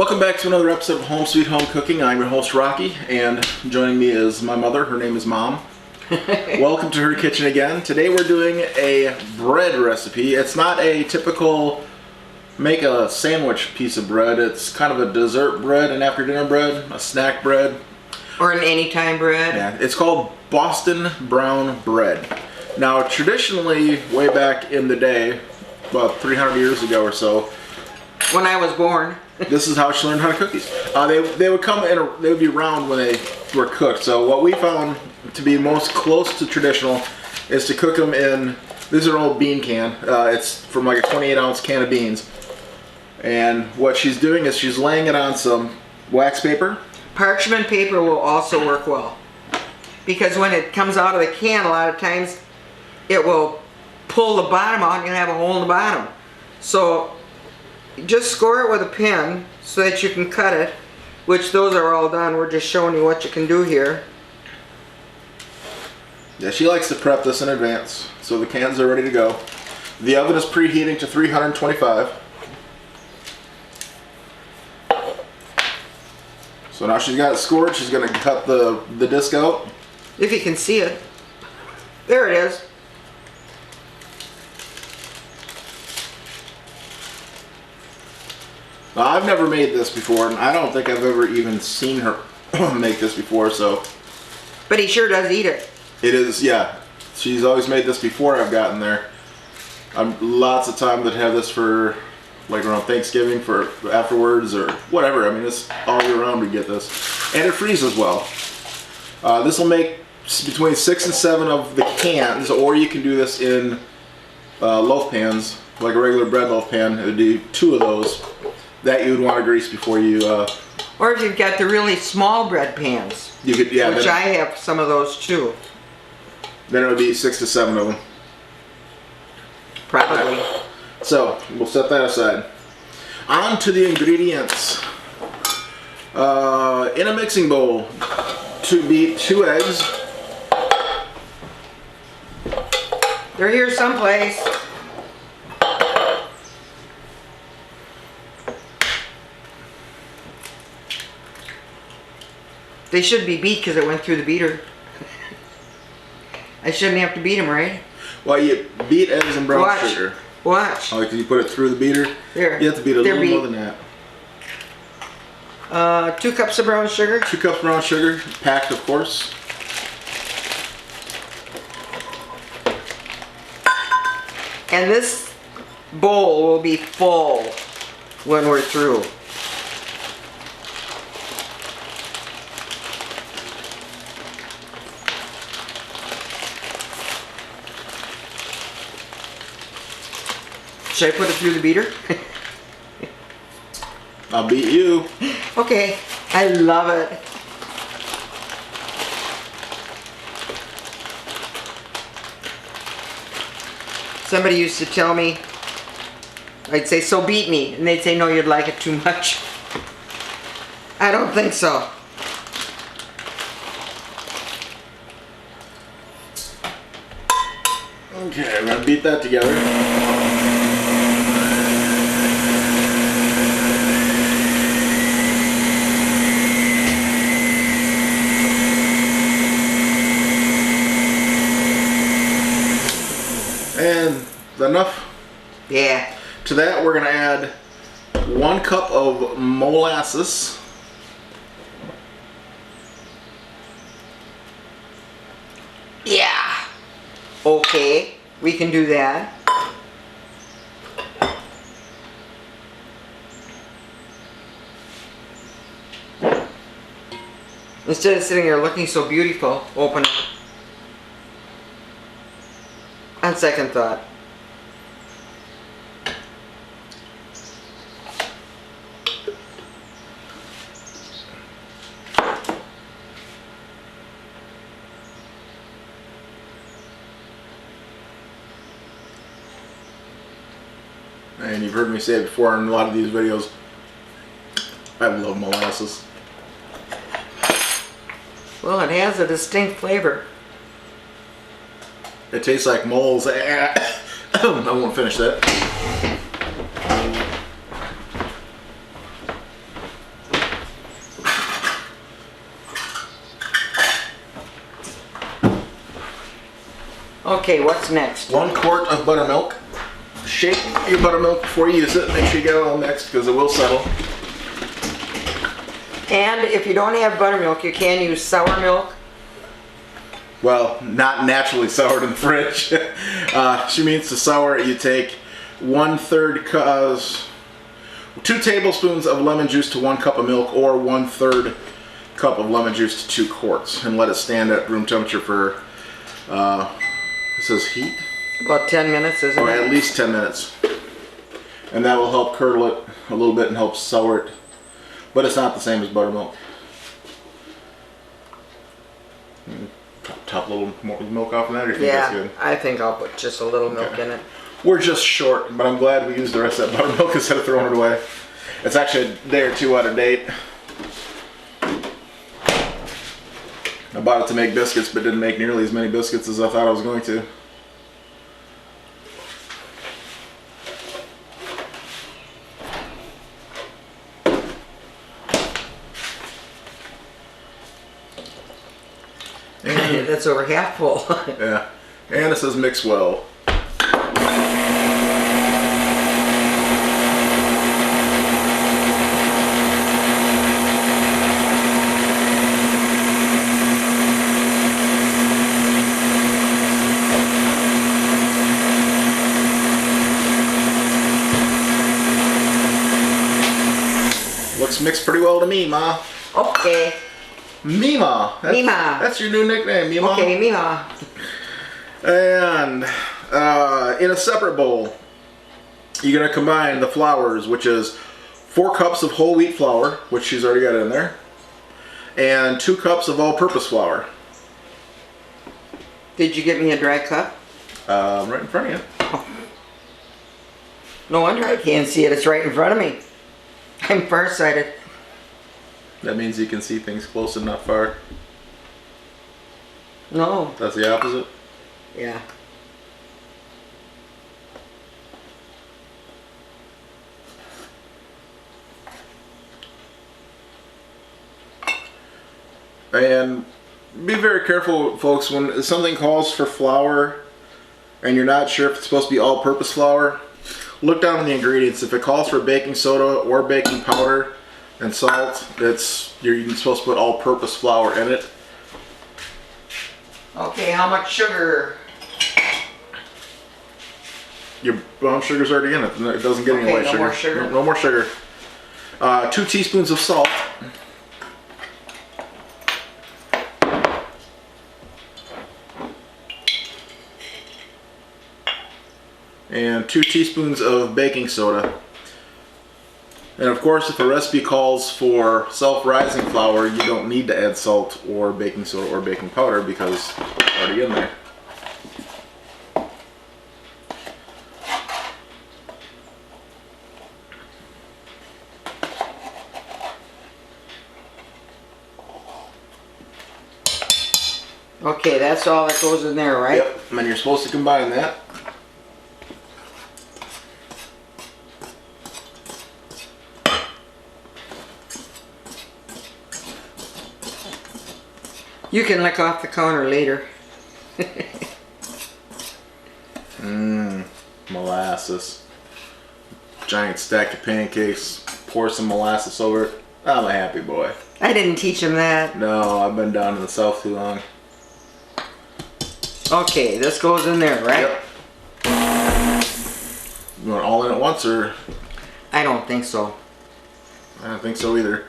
Welcome back to another episode of Home Sweet Home Cooking. I'm your host Rocky, and joining me is my mother. Her name is Mom. Welcome to her kitchen again. Today we're doing a bread recipe. It's not a typical make a sandwich piece of bread. It's kind of a dessert bread, an after dinner bread, a snack bread. Or an anytime bread. Yeah, it's called Boston brown bread. Now traditionally, way back in the day, about 300 years ago or so, when I was born, this is how she learned how to cook these. They would come in, they would be round when they were cooked. So what we found to be most close to traditional is to cook them in, this is an old bean can. It's from like a 28-ounce can of beans. And what she's doing is she's laying it on some wax paper. Parchment paper will also work well, because when it comes out of the can, a lot of times it will pull the bottom out and you'll have a hole in the bottom. So just score it with a pin so that you can cut it, which those are all done. We're just showing you what you can do here. Yeah, she likes to prep this in advance so the cans are ready to go. The oven is preheating to 325. So now she's got it scored. She's going to cut the disc out. If you can see it. There it is. Now, I've never made this before, and I don't think I've ever even seen her make this before, so. But he sure does eat it. It is, yeah. She's always made this before I've gotten there. Lots of time that have this for, like around Thanksgiving, for afterwards, or whatever. I mean, it's all year round we get this. And it freezes well. This will make between 6 and 7 of the cans, or you can do this in loaf pans, like a regular bread loaf pan. It would do 2 of those that you would want to grease before you. Or if you've got the really small bread pans, you could, yeah, which I have some of those too. Then it would be 6 to 7 of them. Probably. So we'll set that aside. On to the ingredients. In a mixing bowl, to beat 2 eggs. They're here someplace. They should be beat because it went through the beater. I shouldn't have to beat them, right? Well, you beat eggs and brown sugar. Watch. Oh, like you put it through the beater? There. You have to beat a little more than that. 2 cups of brown sugar. 2 cups brown sugar, packed of course. And this bowl will be full when we're through. Should I put it through the beater? I'll beat you. Okay, I love it. Somebody used to tell me, I'd say, so beat me, and they'd say, no, you'd like it too much. I don't think so. Okay, I'm gonna beat that together. And enough? Yeah. To that we're going to add 1 cup of molasses. Yeah. Okay, we can do that. Instead of sitting there looking so beautiful, open it. On second thought. And you've heard me say it before in a lot of these videos, I love molasses. Well, it has a distinct flavor. It tastes like moles. I won't finish that. Okay, what's next? 1 quart of buttermilk. Shake your buttermilk before you use it. Make sure you get it all mixed because it will settle. And if you don't have buttermilk, you can use sour milk. Well, not naturally soured in the fridge. She means to sour it, you take 1/3 2 tablespoons of lemon juice to 1 cup of milk, or 1/3 cup of lemon juice to 2 quarts, and let it stand at room temperature for, it says heat? About 10 minutes, isn't Or it? at least 10 minutes. And that will help curdle it a little bit and help sour it. But it's not the same as buttermilk. Top a little more milk off of that, or you think that's Yeah, good? I think I'll put just a little milk in it. We're just short, but I'm glad we used the rest of that buttermilk instead of throwing it away. It's actually a day or 2 out of date. I bought it to make biscuits, but didn't make nearly as many biscuits as I thought I was going to. And that's over half full. Yeah, and it says mix well. Looks mixed pretty well to me, Ma. Okay. Mima. Mima. That's your new nickname, Mima. Okay, Mima. And in a separate bowl, you're going to combine the flours, which is 4 cups of whole wheat flour, which she's already got in there, and 2 cups of all-purpose flour. Did you get me a dry cup? Right in front of you. No wonder I can't see it. It's right in front of me. I'm farsighted. That means you can see things close and not far. No. That's the opposite. Yeah. And be very careful, folks, when something calls for flour and you're not sure if it's supposed to be all-purpose flour, look down on the ingredients. If it calls for baking soda or baking powder and salt, you're supposed to put all-purpose flour in it. Okay, how much sugar? Your brown sugar's already in it. It doesn't get any Okay, white no sugar. more sugar? No more sugar. 2 teaspoons of salt. And 2 teaspoons of baking soda. And of course, if a recipe calls for self-rising flour, you don't need to add salt or baking soda or baking powder because it's already in there. Okay, that's all that goes in there, right? Yep, and then you're supposed to combine that. You can lick off the counter later. Molasses. Giant stack of pancakes. Pour some molasses over it. I'm a happy boy. I didn't teach him that. No, I've been down in the south too long. Okay, this goes in there, right? Yep. You want it all in at once, or? I don't think so. I don't think so either.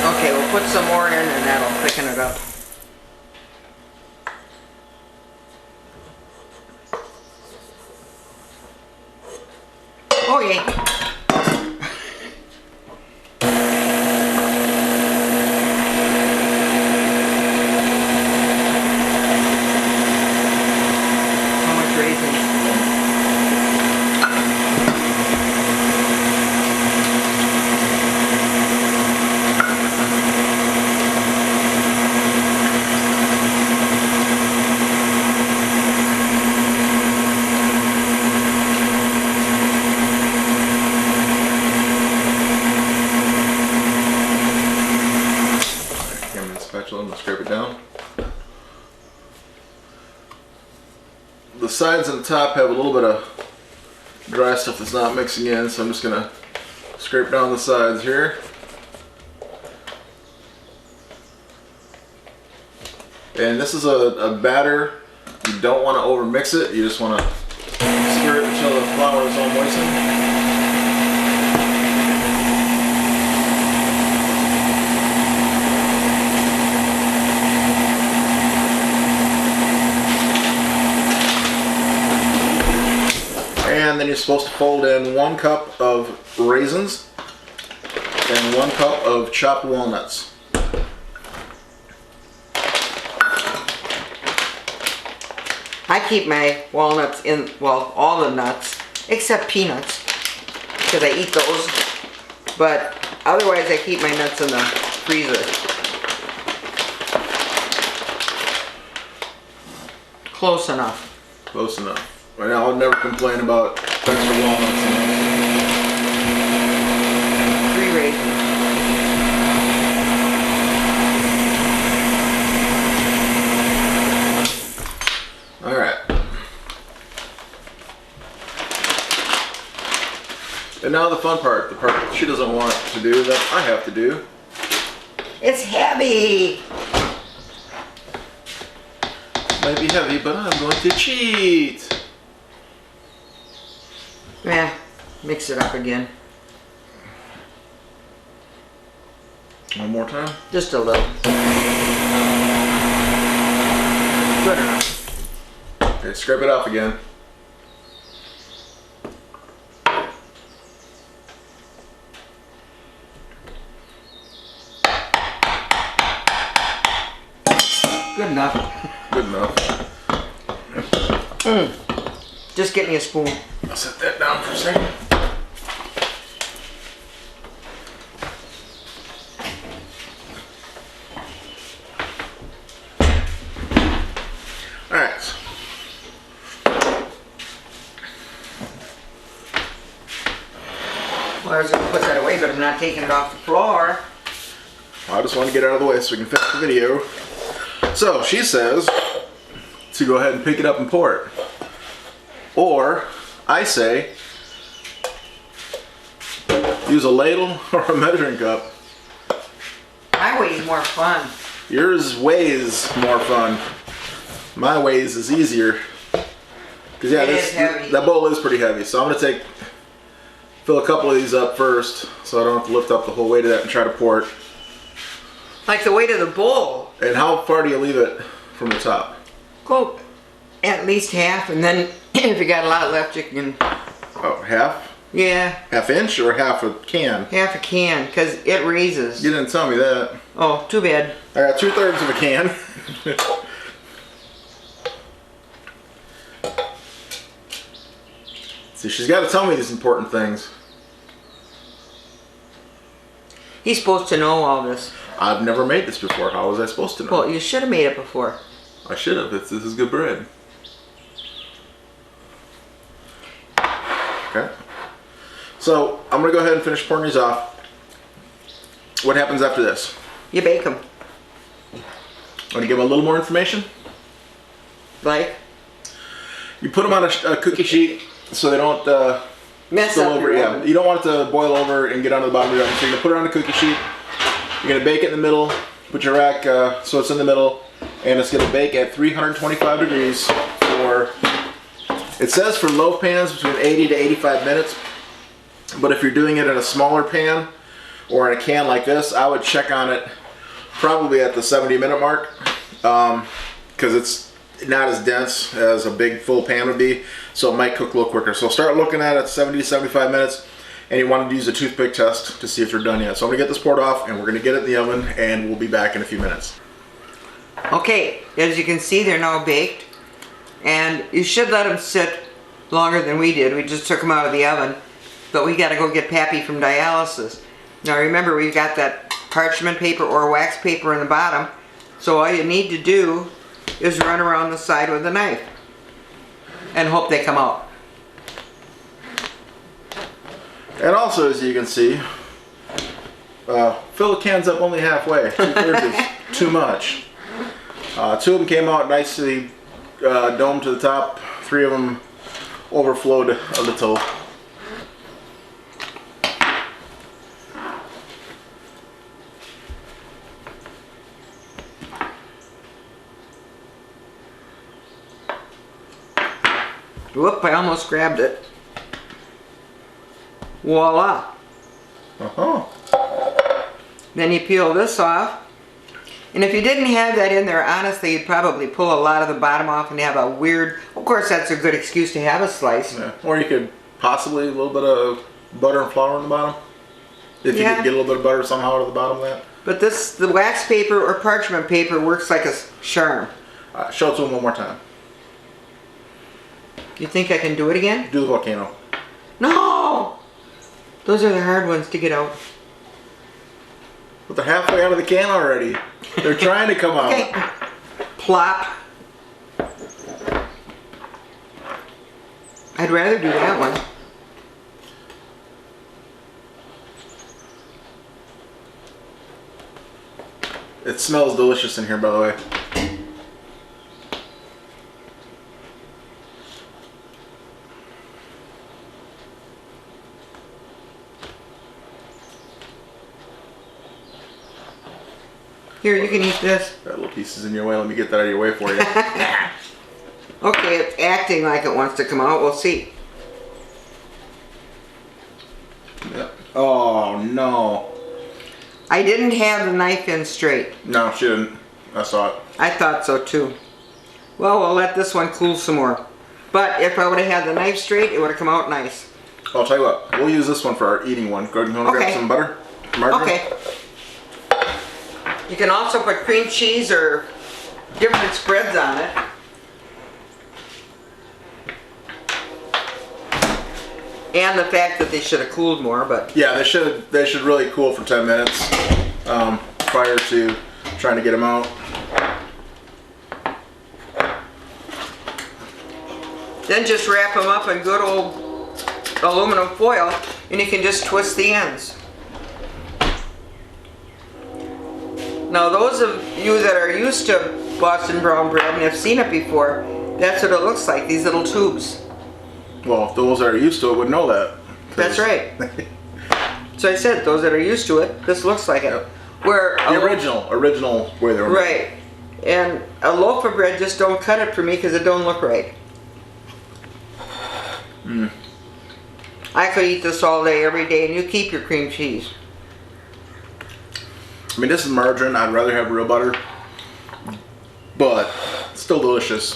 Okay, we'll put some more in and that'll thicken it up. Oh yeah. How much raisins? sides and the top have a little bit of dry stuff that's not mixing in, so I'm just gonna scrape down the sides here. And this is a batter. You don't want to over mix it. You just want to stir it until the flour is all moistened. And then you're supposed to fold in 1 cup of raisins and 1 cup of chopped walnuts. I keep my walnuts in, well, all the nuts, except peanuts, because I eat those. But otherwise I keep my nuts in the freezer. Close enough. Close enough. Right now, I'll never complain about extra walnuts. 3 raisins. All right. And now the fun part, the part that she doesn't want to do, that I have to do. It's heavy. Might be heavy, but I'm going to cheat. Yeah, mix it up again. One more time. Just a little. Good enough. Okay, scrape it off again. Good enough. Good enough. Just get me a spoon. I'll set that down for a second. All right. Well, I was going to put that away, but I'm not taking it off the floor. I just want to get it out of the way so we can finish the video. So she says to go ahead and pick it up and pour it. Or I say use a ladle or a measuring cup. My way is more fun. Yours weighs more fun. My ways is easier. Cause yeah, It is heavy. that bowl is pretty heavy. So I'm gonna fill a couple of these up first, so I don't have to lift up the whole weight of that and try to pour it. Like the weight of the bowl. And how far do you leave it from the top? Go at least half, and then if you got a lot left, you can. Oh, half? Yeah, Half inch or half a can? half a can, because it raises. You didn't tell me that. Oh, too bad. I got 2/3 of a can. See, she's got to tell me these important things. He's supposed to know all this. I've never made this before. How was I supposed to know? Well, you should have made it before. I should have. This is good bread. Okay. So I'm gonna go ahead and finish pouring these off. What happens after this? You bake them. Want to give them a little more information? Like? You put them on a cookie sheet so they don't Mess spill up over. your Yeah, oven. you don't want it to boil over and get onto the bottom of your oven. So you're gonna put it on a cookie sheet. You're gonna bake it in the middle. Put your rack so it's in the middle, and it's gonna bake at 325 degrees for. It says for loaf pans between 80 to 85 minutes. But if you're doing it in a smaller pan or in a can like this, I would check on it probably at the 70-minute mark, because it's not as dense as a big full pan would be, so it might cook a little quicker. So start looking at it 70 to 75 minutes, and you want to use a toothpick test to see if they're done yet. So I'm gonna get this poured off, and we're gonna get it in the oven, and we'll be back in a few minutes. Okay, as you can see, they're now baked. And you should let them sit longer than we did. We just took them out of the oven. But we gotta go get Pappy from dialysis. Now remember, we've got that parchment paper or wax paper in the bottom. So all you need to do is run around the side with a knife. And hope they come out. And also, as you can see, fill the cans up only halfway. 2/3 is too much. 2 of them came out nicely domed to the top, 3 of them overflowed a little. Whoop, I almost grabbed it. Voila. Uh-huh. Then you peel this off. And if you didn't have that in there, honestly, you'd probably pull a lot of the bottom off and have a weird... Of course, that's a good excuse to have a slice. Yeah. Or you could possibly a little bit of butter and flour on the bottom. If you could get a little bit of butter somehow to the bottom of that. But the wax paper or parchment paper works like a charm. Show it to them one more time. You think I can do it again? Do the volcano. No! Those are the hard ones to get out. But they're halfway out of the can already. They're trying to come out. Okay. Plop. I'd rather do that one. It smells delicious in here, by the way. Here, you can eat this. That little piece is in your way. Let me get that out of your way for you. Okay, it's acting like it wants to come out. We'll see. Yep. Oh, no. I didn't have the knife in straight. No, she didn't. I saw it. I thought so too. Well, we'll let this one cool some more. But if I would have had the knife straight, it would have come out nice. I'll tell you what. We'll use this one for our eating one. Go ahead and grab some butter? Margarine? Okay. You can also put cream cheese or different spreads on it. And the fact that they should have cooled more, but... Yeah, they should really cool for 10 minutes prior to trying to get them out. Then just wrap them up in good old aluminum foil and you can just twist the ends. Now those of you that are used to Boston brown bread and have seen it before, that's what it looks like, these little tubes. Well, those that are used to it would know that. That's right. So I said, those that are used to it, this looks like it. Yep. Where the original way they were made. Right. And a loaf of bread, just don't cut it for me because it don't look right. Mm. I could eat this all day, every day, and you keep your cream cheese. I mean, this is margarine. I'd rather have real butter, but it's still delicious.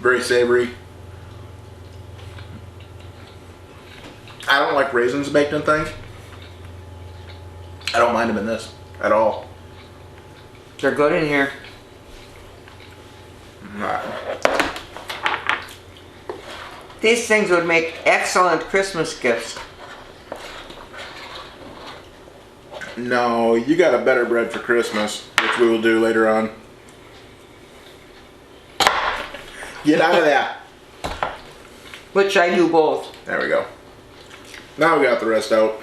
Very savory. I don't like raisins baked in things. I don't mind them in this at all. They're good in here. These things would make excellent Christmas gifts. No, you got a better bread for Christmas, which we will do later on. Get out of that. Which I do both. There we go. Now we got the rest out.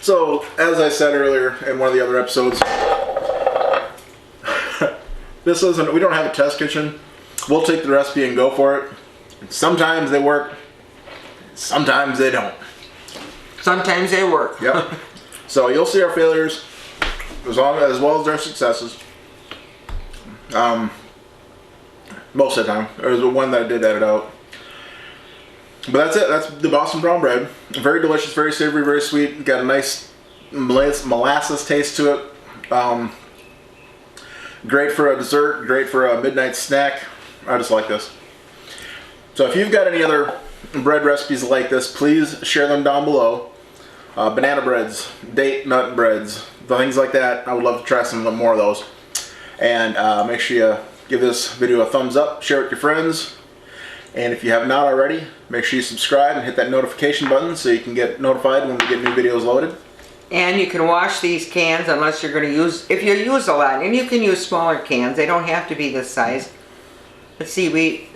So, as I said earlier in one of the other episodes, we don't have a test kitchen. We'll take the recipe and go for it. Sometimes they work, sometimes they don't. Sometimes they work. Yep. So you'll see our failures as well as our successes. Most of the time. There's the one that I did edit out. But that's it. That's the Boston brown bread. Very delicious, very savory, very sweet. Got a nice molasses taste to it. Great for a dessert. Great for a midnight snack. I just like this. So if you've got any other bread recipes like this, please share them down below. Banana breads, date nut breads, things like that. I would love to try some more of those. And make sure you give this video a thumbs up, share it with your friends. And if you have not already, make sure you subscribe and hit that notification button so you can get notified when we get new videos loaded. And you can wash these cans unless you're going to use, if you use a lot, and you can use smaller cans. They don't have to be this size. Let's see, we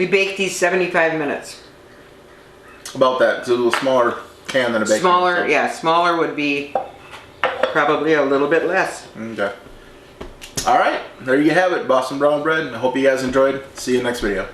baked these 75 minutes. About that, because it was a smaller can than a baking. Smaller, so. Yeah, smaller would be probably a little bit less. Okay. All right, there you have it, Boston brown bread. I hope you guys enjoyed. See you next video.